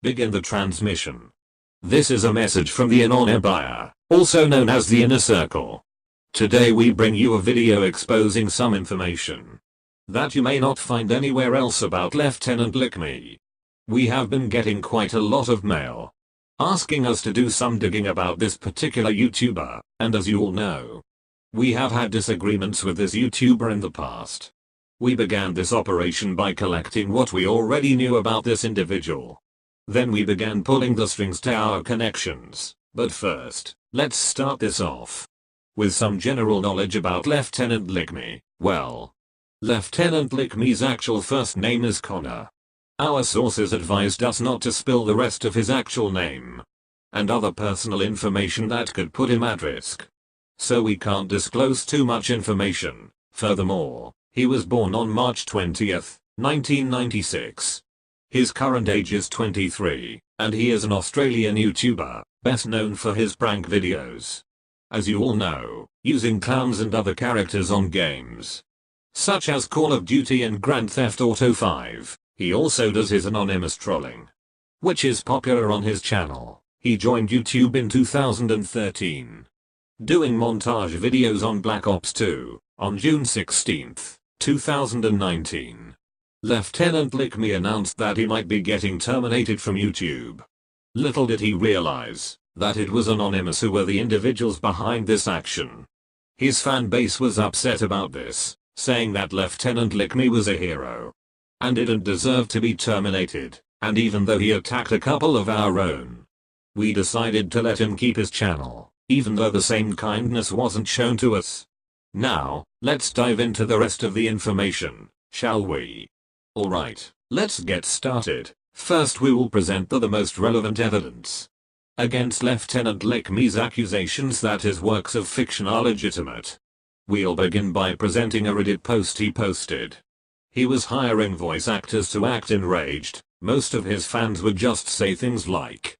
Begin the transmission. This is a message from the Anon Empire, also known as the Inner Circle. Today we bring you a video exposing some information that you may not find anywhere else about LT.LICKME. We have been getting quite a lot of mail asking us to do some digging about this particular YouTuber, and as you all know, we have had disagreements with this YouTuber in the past. We began this operation by collecting what we already knew about this individual. Then we began pulling the strings to our connections, but first, let's start this off with some general knowledge about LT.LICKME. Well, LT.LICKME's actual first name is Connor. Our sources advised us not to spill the rest of his actual name and other personal information that could put him at risk, so we can't disclose too much information. Furthermore, he was born on March 20th, 1996. His current age is 23, and he is an Australian YouTuber, best known for his prank videos, as you all know, using clowns and other characters on games such as Call of Duty and Grand Theft Auto 5. He also does his anonymous trolling, which is popular on his channel. He joined YouTube in 2013, doing montage videos on Black Ops 2, on June 16, 2019. LT.LICKME announced that he might be getting terminated from YouTube. Little did he realize that it was Anonymous who were the individuals behind this action. His fan base was upset about this, saying that LT.LICKME was a hero and didn't deserve to be terminated, and even though he attacked a couple of our own, we decided to let him keep his channel, even though the same kindness wasn't shown to us. Now, let's dive into the rest of the information, shall we? Alright, let's get started. First we will present the most relevant evidence against LT.LICKME's accusations that his works of fiction are legitimate. We'll begin by presenting a Reddit post he posted. He was hiring voice actors to act enraged. Most of his fans would just say things like,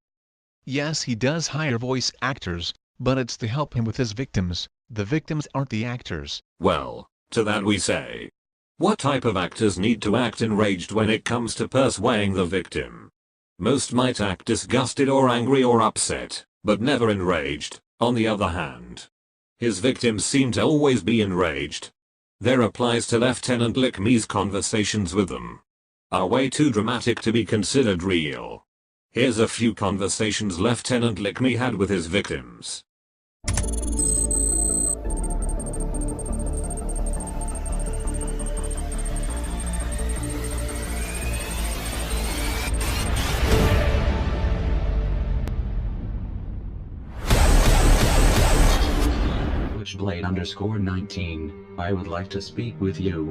"Yes, he does hire voice actors, but it's to help him with his victims. The victims aren't the actors." Well, to that we say, what type of actors need to act enraged when it comes to persuading the victim? Most might act disgusted or angry or upset, but never enraged. On the other hand, his victims seem to always be enraged. Their replies to LT.LICKME's conversations with them are way too dramatic to be considered real. Here's a few conversations LT.LICKME had with his victims. ŊBlade_19, I would like to speak with you.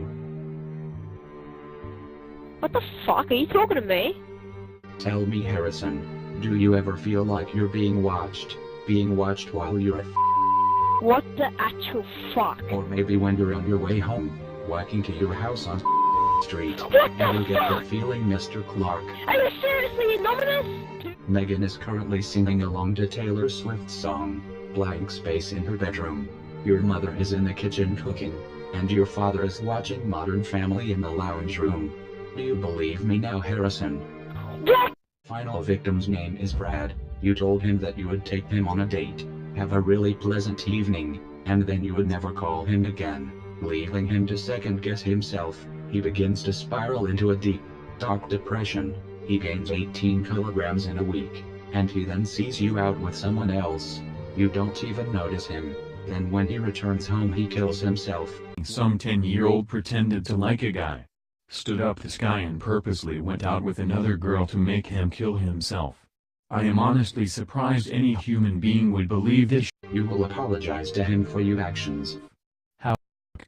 What the fuck? Are you talking to me? Tell me, Harrison, do you ever feel like you're being watched? Being watched while you're at What the actual fuck? or maybe when you're on your way home, walking to your house on street. What the Ever get fuck? that feeling, Mr. Clark? Are you seriously anonymous? Megan is currently singing along to Taylor Swift's song, Blank Space, in her bedroom. Your mother is in the kitchen cooking, and your father is watching Modern Family in the lounge room. Do you believe me now, Harrison? What? Final victim's name is Brad. You told him that you would take him on a date, have a really pleasant evening, and then you would never call him again, leaving him to second-guess himself. He begins to spiral into a deep, dark depression. He gains 18 kilograms in a week, and he then sees you out with someone else. You don't even notice him. Then when he returns home he kills himself. Some 10-year-old pretended to like a guy, stood up this guy and purposely went out with another girl to make him kill himself. I am honestly surprised any human being would believe this. You will apologize to him for your actions. How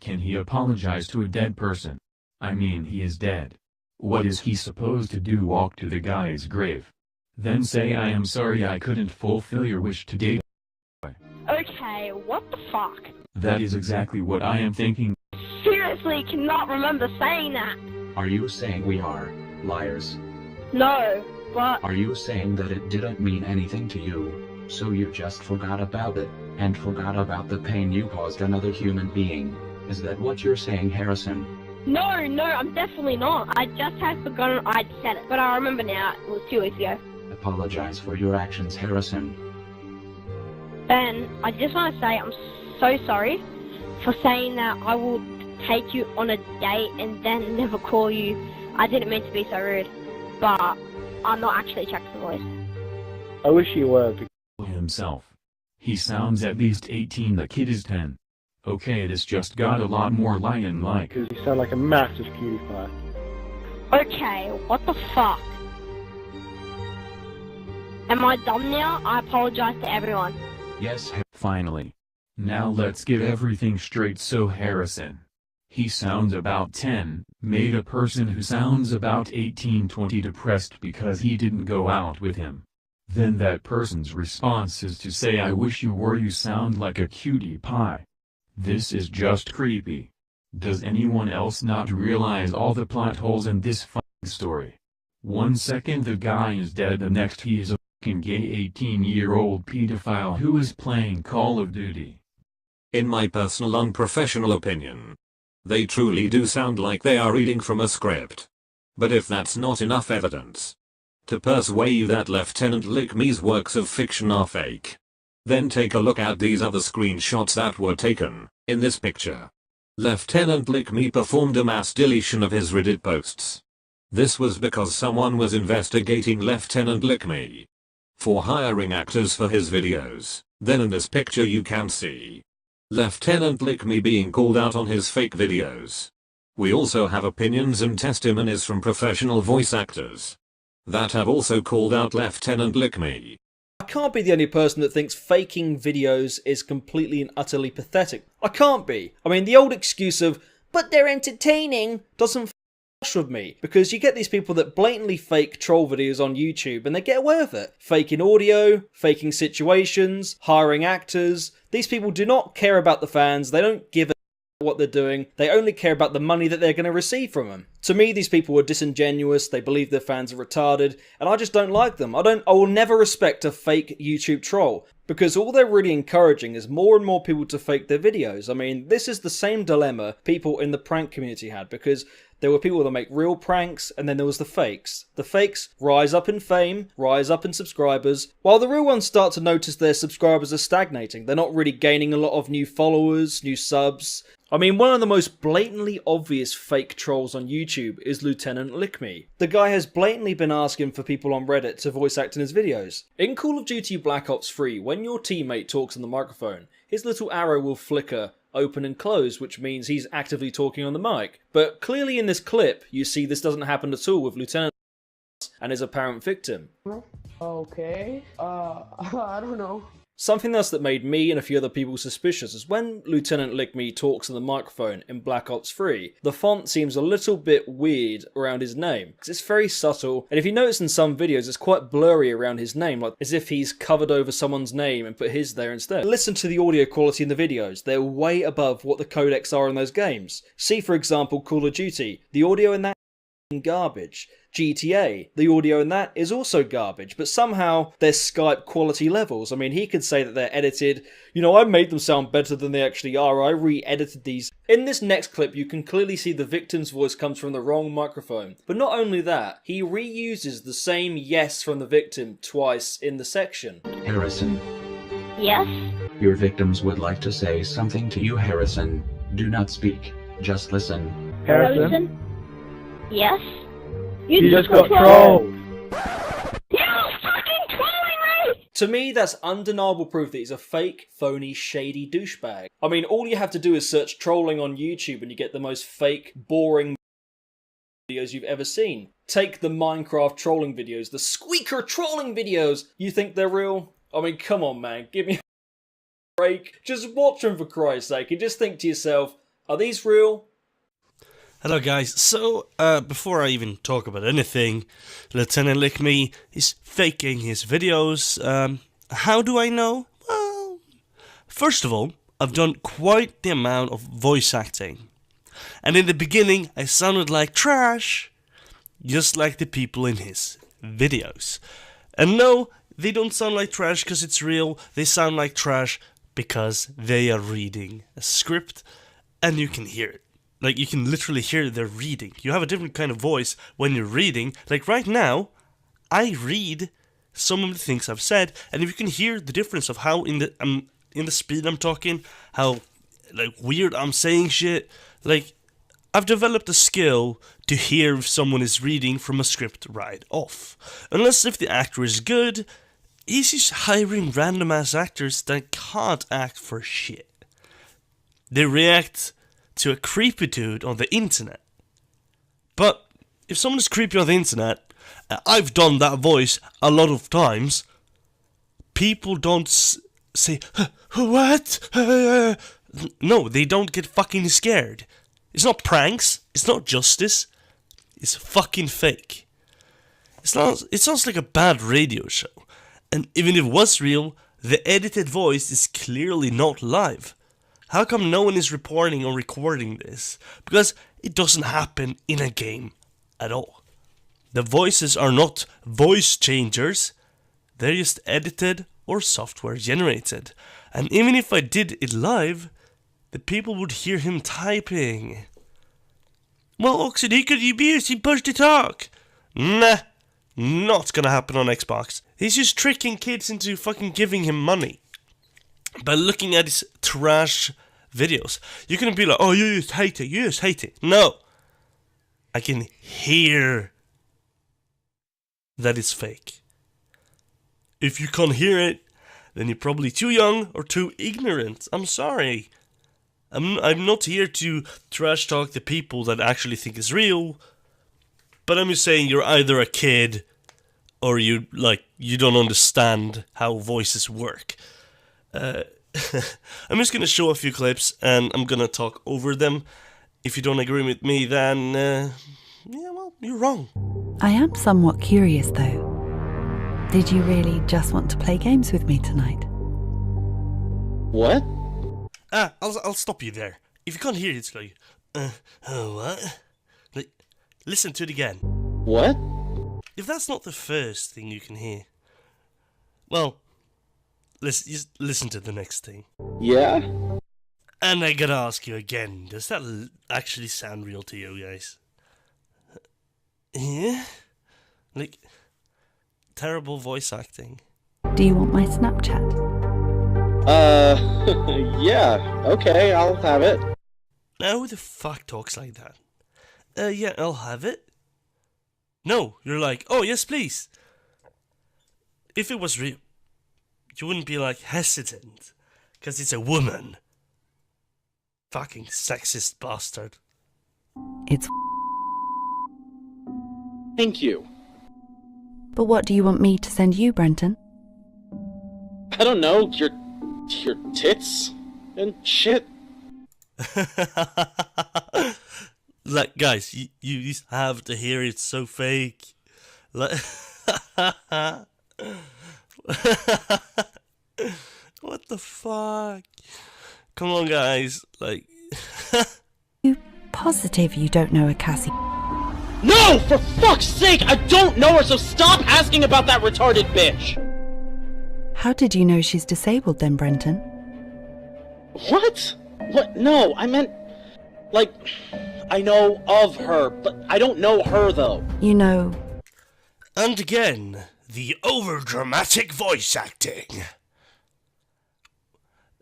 can he apologize to a dead person? I mean, he is dead. What is he supposed to do? Walk to the guy's grave, then say, "I am sorry I couldn't fulfill your wish to date"? Okay, what the fuck? That is exactly what I am thinking. Seriously, cannot remember saying that. Are you saying we are liars? No, but Are you saying that it didn't mean anything to you, so you just forgot about it, and forgot about the pain you caused another human being? Is that what you're saying, Harrison? no, I'm definitely not. I just had forgotten I'd said it, but I remember now. It was 2 weeks ago. Apologize for your actions, Harrison. Ben, I just want to say I'm so sorry for saying that I will take you on a date and then never call you. I didn't mean to be so rude, but I'm not actually Jackson Voice. I wish you were. Himself. He sounds at least 18, the kid is 10. Okay, this just got a lot more lion-like. Because you sound like a massive cutie pie. Okay, what the fuck? Am I dumb now? I apologize to everyone. Yes, Finally. Now let's get everything straight. So Harrison. He sounds about 10, made a person who sounds about 18-20 depressed because he didn't go out with him. Then that person's response is to say, I wish you were, you sound like a cutie pie. This is just creepy. Does anyone else not realize all the plot holes in this fucking story? 1 second the guy is dead, the next he is a fucking gay 18-year-old pedophile who is playing Call of Duty. In my personal unprofessional opinion, they truly do sound like they are reading from a script. But if that's not enough evidence to persuade you that LT.LICKME's works of fiction are fake, then take a look at these other screenshots that were taken. In this picture, LT.LICKME performed a mass deletion of his Reddit posts. This was because someone was investigating LT.LICKME for hiring actors for his videos. Then in this picture you can see LT.LICKME being called out on his fake videos. We also have opinions and testimonies from professional voice actors that have also called out LT.LICKME. I can't be the only person that thinks faking videos is completely and utterly pathetic. I can't be. I mean, the old excuse of, but they're entertaining, doesn't f*** with me. Because you get these people that blatantly fake troll videos on YouTube and they get away with it. Faking audio, faking situations, hiring actors. These people do not care about the fans, they don't give a what they're doing, they only care about the money that they're going to receive from them. To me, these people are disingenuous, they believe their fans are retarded, and I just don't like them. I will never respect a fake YouTube troll, because all they're really encouraging is more and more people to fake their videos. I mean, this is the same dilemma people in the prank community had, because there were people that make real pranks, and then there was the fakes. The fakes rise up in fame, rise up in subscribers, while the real ones start to notice their subscribers are stagnating. They're not really gaining a lot of new followers, new subs. I mean, one of the most blatantly obvious fake trolls on YouTube is LT.LICKME. The guy has blatantly been asking for people on Reddit to voice act in his videos. In Call of Duty Black Ops 3, when your teammate talks on the microphone, his little arrow will flicker open and close, which means he's actively talking on the mic. But clearly in this clip, you see this doesn't happen at all with LT.LICKME and his apparent victim. Okay, I don't know. Something else that made me and a few other people suspicious is when LT.LICKME talks on the microphone in Black Ops 3, the font seems a little bit weird around his name, because it's very subtle, and if you notice in some videos it's quite blurry around his name, like as if he's covered over someone's name and put his there instead. Listen to the audio quality in the videos, they're way above what the codecs are in those games. See for example Call of Duty, the audio in that is garbage. GTA, the audio in that is also garbage, but somehow they're Skype quality levels. I mean, he could say that they're edited, you know, I made them sound better than they actually are, I re-edited these. In this next clip, you can clearly see the victim's voice comes from the wrong microphone. But not only that, he reuses the same yes from the victim twice in the section. Harrison. Yes? Your victims would like to say something to you, Harrison. Do not speak, just listen. Harrison? Yes? You just got trolled! You fucking trolling me! To me, that's undeniable proof that he's a fake, phony, shady douchebag. I mean, all you have to do is search trolling on YouTube and you get the most fake, boring videos you've ever seen. Take the Minecraft trolling videos, the squeaker trolling videos. You think they're real? I mean, come on, man, give me a break. Just watch them for Christ's sake and just think to yourself, are these real? Hello guys, so before I even talk about anything, LT.LICKME is faking his videos. How do I know? Well, first of all, I've done quite the amount of voice acting. And in the beginning, I sounded like trash, just like the people in his videos. And no, they don't sound like trash because it's real, they sound like trash because they are reading a script and you can hear it. Like, you can literally hear they're reading. You have a different kind of voice when you're reading. Like, right now, I read some of the things I've said, and if you can hear the difference of how in the speed I'm talking, how like weird I'm saying shit, like I've developed a skill to hear if someone is reading from a script right off. Unless if the actor is good, he's just hiring random ass actors that can't act for shit. They react to a creepy dude on the internet. But if someone is creepy on the internet, I've done that voice a lot of times, people don't say, what? No, they don't get fucking scared. It's not pranks, it's not justice, it's fucking fake. It sounds like a bad radio show, and even if it was real, the edited voice is clearly not live. How come no one is reporting or recording this? Because it doesn't happen in a game at all. The voices are not voice changers, they're just edited or software generated. And even if I did it live, the people would hear him typing. ዄloksydy, could you be using push to talk? Nah, not gonna happen on Xbox. He's just tricking kids into fucking giving him money. By looking at his trash videos. You're gonna be like, oh, you just hate it, you just hate it. No. I can hear that it's fake. If you can't hear it, then you're probably too young or too ignorant. I'm sorry. I'm not here to trash talk the people that actually think it's real, but I'm just saying you're either a kid or you don't understand how voices work. I'm just gonna show a few clips and I'm gonna talk over them. If you don't agree with me, then yeah, well, you're wrong. I am somewhat curious though. Did you really just want to play games with me tonight? What? I'll stop you there. If you can't hear it, it's like, what? Like, listen to it again. What? If that's not the first thing you can hear, well, just listen to the next thing. Yeah? And I gotta ask you again, does that actually sound real to you guys? Yeah? Like, terrible voice acting. Do you want my Snapchat? Yeah, okay, I'll have it. Now who the fuck talks like that? Yeah, I'll have it. No, you're like, oh yes please. If it was real, you wouldn't be like hesitant, cause it's a woman. Fucking sexist bastard. It's Thank you. But what do you want me to send you, Brenton? I don't know, your tits and shit. Like, guys, you just have to hear it, so fake. Like, what the fuck? Come on, guys. Like, You positive you don't know a Cassie? No! For fuck's sake! I don't know her, so stop asking about that retarded bitch! How did you know she's disabled then, Brenton? What? What? No, I meant... like... I know of her, but I don't know her, though. You know... And again, the overdramatic voice acting.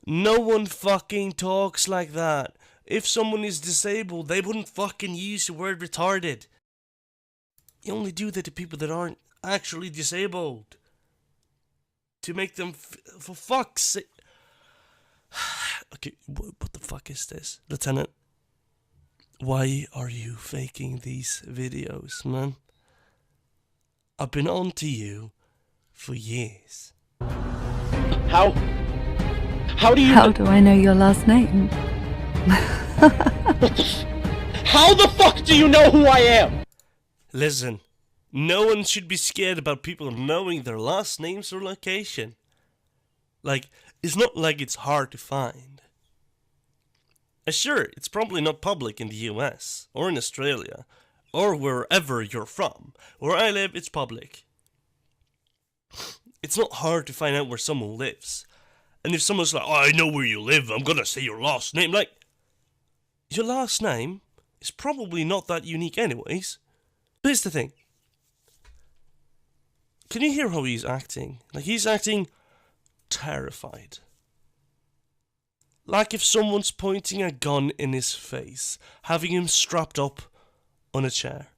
No one fucking talks like that. If someone is disabled, they wouldn't fucking use the word retarded. You only do that to people that aren't actually disabled. To make them, for fuck's sake. Okay, what the fuck is this? Lieutenant, why are you faking these videos, man? I've been on to you for years. How do you... How do I know your last name? How the fuck do you know who I am? Listen, no one should be scared about people knowing their last names or location. Like, it's not like it's hard to find. Sure, it's probably not public in the US, or in Australia, or wherever you're from. Where I live, it's public. It's not hard to find out where someone lives. And if someone's like, oh, I know where you live, I'm gonna say your last name, like, your last name is probably not that unique anyways. Here's the thing. can you hear how he's acting? Like, he's acting terrified. Like if someone's pointing a gun in his face, having him strapped up on a chair.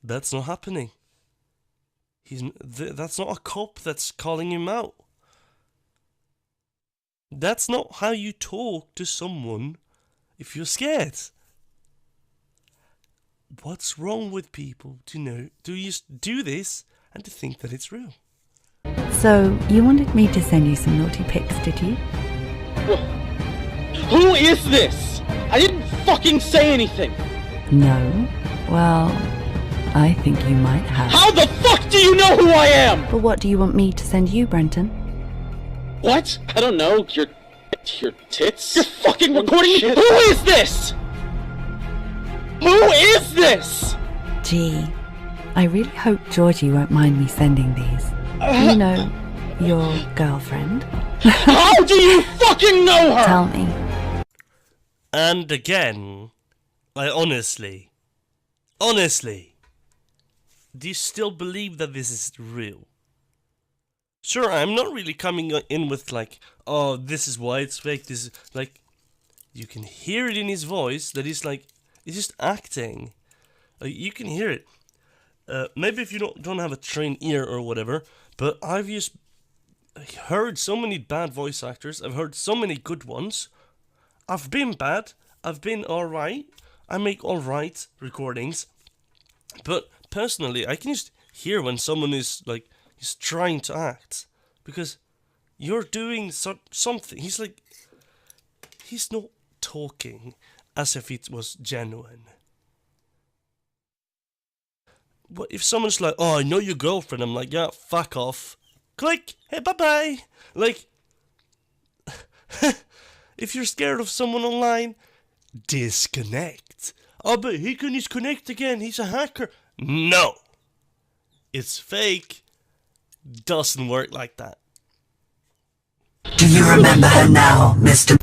That's not happening. That's not a cop that's calling him out. That's not how you talk to someone if you're scared. What's wrong with people to just do this and to think that it's real? So, you wanted me to send you some naughty pics, did you? Who is this? I didn't fucking say anything. No. Well, I think you might have. How the fuck do you know who I am? But what do you want me to send you, Brenton? What? I don't know. Your tits? You're fucking recording me? Who is this? Who is this? Gee, I really hope Georgie won't mind me sending these. You know, your girlfriend. How do you fucking know her? Tell me. And again, like, honestly, do you still believe that this is real? Sure, I'm not really coming in with like, oh, this is why it's fake, this is, like, you can hear it in his voice that he's like, he's just acting. Like, you can hear it. Maybe if you don't have a trained ear or whatever, but I've just heard so many bad voice actors, I've heard so many good ones. I've been bad, I've been alright, I make alright recordings, but personally, I can just hear when someone is like, he's trying to act, because you're doing something. He's like, he's not talking as if it was genuine. But if someone's like, oh, I know your girlfriend, I'm like, yeah, fuck off. Click, hey, bye-bye. Like, if you're scared of someone online, disconnect. Oh, but he can disconnect again, he's a hacker. No. It's fake. Doesn't work like that. Do you remember her now, Mr.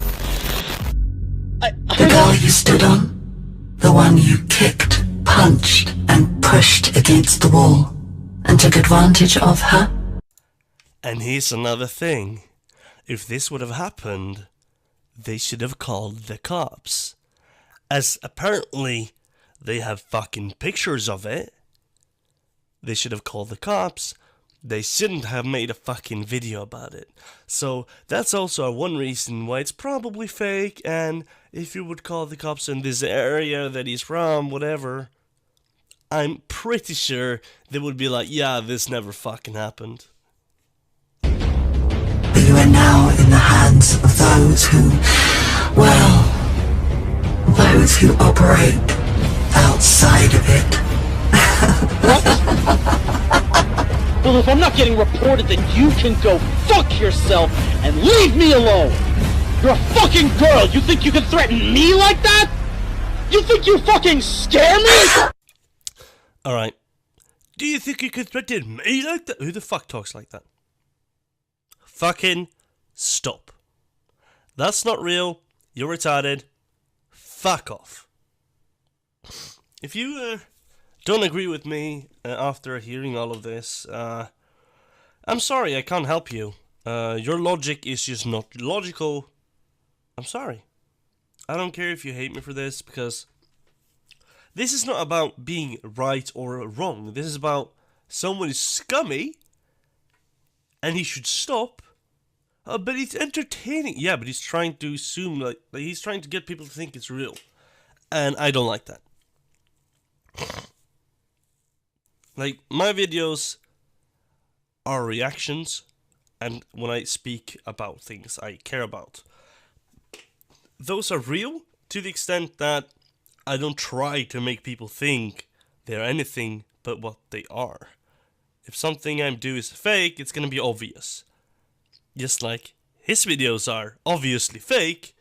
The girl you stood on? The one you kicked, punched, and pushed against the wall, and took advantage of her? And here's another thing. If this would have happened, they should have called the cops. As apparently they have fucking pictures of it. They should have called the cops. They shouldn't have made a fucking video about it. So that's also one reason why it's probably fake, and if you would call the cops in this area that he's from, whatever, I'm pretty sure they would be like, yeah, this never fucking happened. But you are now in the hands of those who, well, those who operate outside of it. Well, if I'm not getting reported, then you can go fuck yourself and leave me alone! You're a fucking girl! You think you can threaten me like that? You think you fucking scare me? Alright. Do you think you can threaten me like that? Who the fuck talks like that? Fucking stop. That's not real. You're retarded. Fuck off. If you don't agree with me after hearing all of this, I'm sorry, I can't help you. Your logic is just not logical. I'm sorry. I don't care if you hate me for this, because this is not about being right or wrong. This is about someone is scummy and he should stop. But it's entertaining. Yeah, but he's trying to assume, like he's trying to get people to think it's real. And I don't like that. Like, my videos are reactions, and when I speak about things I care about, those are real to the extent that I don't try to make people think they're anything but what they are. If something I do is fake, it's gonna be obvious. Just like his videos are obviously fake,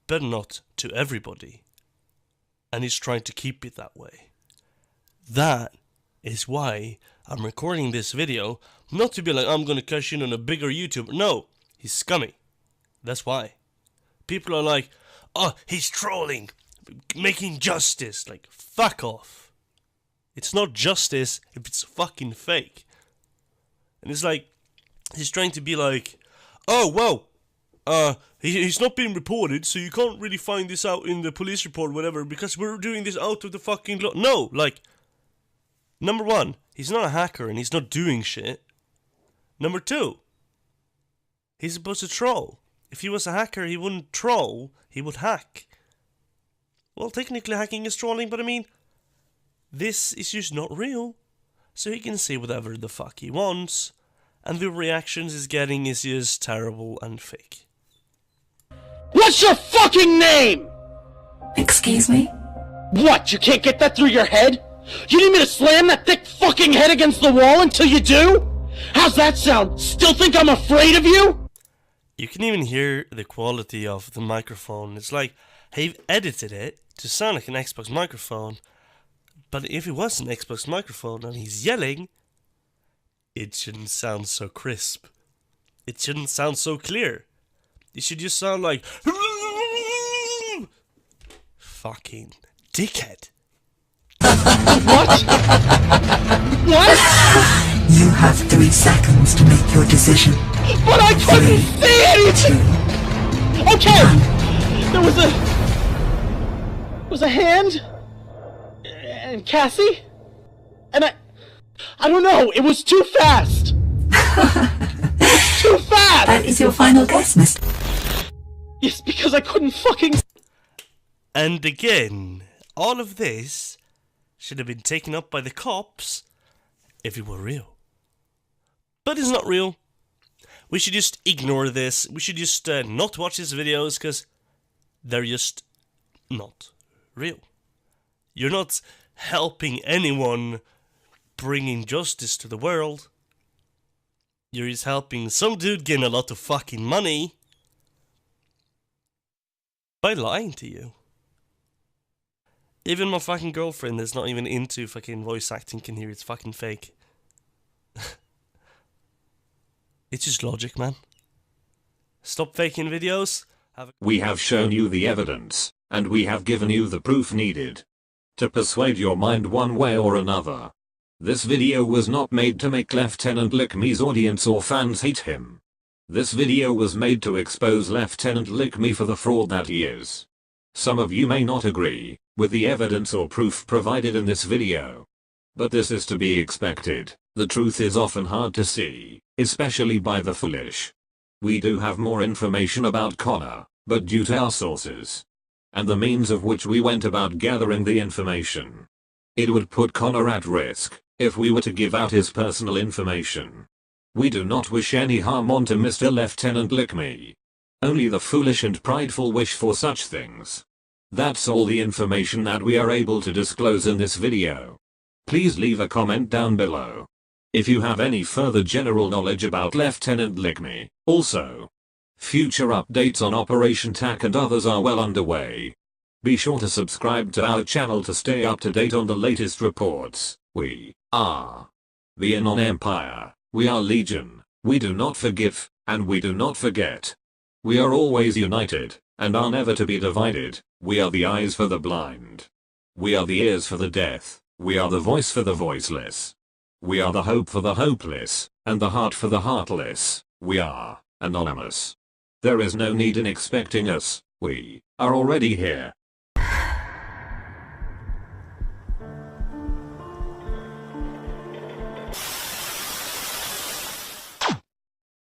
but not to everybody. And he's trying to keep it that way. That is why I'm recording this video, not to be like, I'm gonna cash in on a bigger YouTuber. No, he's scummy. That's why. People are like, oh, he's trolling, making justice. Like, fuck off. It's not justice if it's fucking fake. And it's like, he's trying to be like, oh, well, he's not been reported, so you can't really find this out in the police report or whatever, because we're doing this out of the fucking law. No, like, number one, he's not a hacker and he's not doing shit. Number two, he's supposed to troll. If he was a hacker, he wouldn't troll, he would hack. Well, technically hacking is trolling, but I mean, this is just not real. So he can say whatever the fuck he wants, and the reactions he's getting is just terrible and fake. What's your fucking name? Excuse me? What, you can't get that through your head? You need me to slam that thick fucking head against the wall until you do? How's that sound? Still think I'm afraid of you? You can even hear the quality of the microphone. It's like, they've edited it to sound like an Xbox microphone, but if it was an Xbox microphone and he's yelling, it shouldn't sound so crisp. It shouldn't sound so clear. It should just sound like, fucking dickhead. What? What? You have 3 seconds to make your decision. But I couldn't see anything! Okay! There was a hand, and Cassie, and I don't know, it was too fast! It was too fast! That is your final guess, mister? Yes, because I couldn't fucking... And again, all of this should have been taken up by the cops if it were real. But it's not real. We should just ignore this. We should just not watch his videos, because they're just not real. You're not helping anyone bringing justice to the world. You're just helping some dude gain a lot of fucking money by lying to you. Even my fucking girlfriend that's not even into fucking voice acting can hear it's fucking fake. It's just logic, man. Stop faking videos. We have shown you the evidence, and we have given you the proof needed to persuade your mind one way or another. This video was not made to make Lt.LICKME's audience or fans hate him. This video was made to expose Lt.LICKME for the fraud that he is. Some of you may not agree with the evidence or proof provided in this video, but this is to be expected. The truth is often hard to see, especially by the foolish. We do have more information about Connor, but due to our sources and the means of which we went about gathering the information, it would put Connor at risk if we were to give out his personal information. We do not wish any harm onto Mr. Lt.LICKME. Only the foolish and prideful wish for such things. That's all the information that we are able to disclose in this video. Please leave a comment down below if you have any further general knowledge about Lt.LICKME. Also, future updates on Operation TAC and others are well underway. Be sure to subscribe to our channel to stay up to date on the latest reports. We are the Anon Empire. We are Legion. We do not forgive, and we do not forget. We are always united, and are never to be divided. We are the eyes for the blind. We are the ears for the deaf. We are the voice for the voiceless. We are the hope for the hopeless, and the heart for the heartless. We are anonymous. There is no need in expecting us. We are already here.